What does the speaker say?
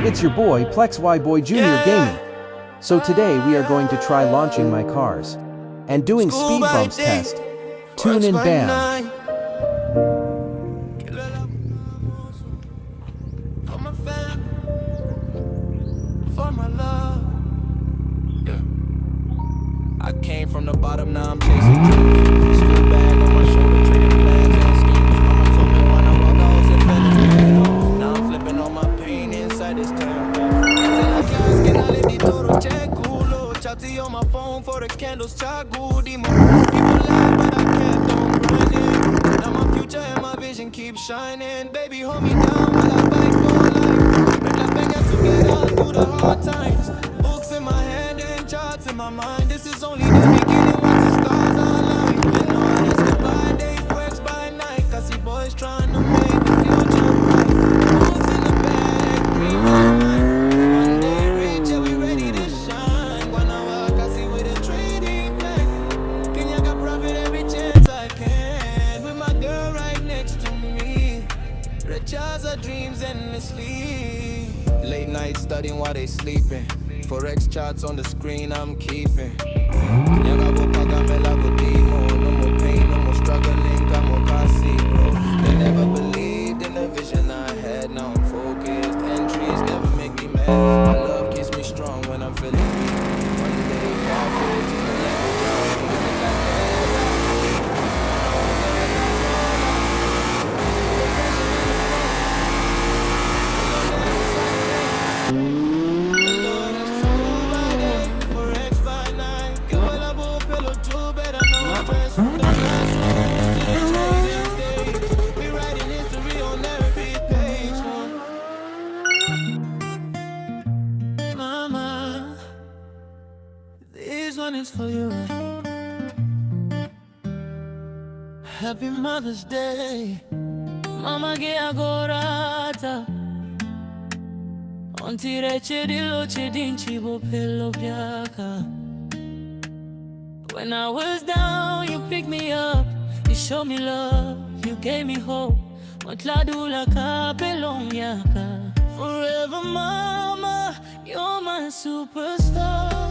It's your boy Plex Y Boy Jr. Gaming. So today we are going to try launching my cars and doing speed bumps test. Tune in, bam. For my love, yeah. I came from the bottom, now I'm chasing dreams. School bag on my shoulder, trading plans and schemes. Mama told me when I walk, I was in now I'm flipping all my pain inside this temple. Chatty on my phone for the candles, chagu. People laugh, but I kept on grinding. Now my future and my vision keep shining. Baby, hold me down while I fight for life. Make la venga together through the hard times. Books in my hand and charts in my mind. This is only the beginning once the stars align. And all this goodbye days works by night. I see boys trying to make the future bright. Books in the bag, green my mind. One day rich, yeah, we ready to shine. When I walk, I see with a trading plan. Kenya got profit every chance I can. With my girl right next to me. Recharge our dreams endlessly. Late night studying while they sleeping. Forex charts on the screen I'm keeping. Nyaga go pagamela go demo. No more pain, no more struggling, come kasi, bro. They never believed in the vision I had. Now I'm focused. Entries never make me mad. My love keeps me strong when I'm feeling weak. One day, powerful to the Mama, this one is for you. Happy Mother's Day. Mama ge agorata. Ontire chedilo chedinchi bo pelo biaka. When I was down, you picked me up. You showed me love, you gave me hope. Matladula ka belong yaka. Forever, mama, you're my superstar.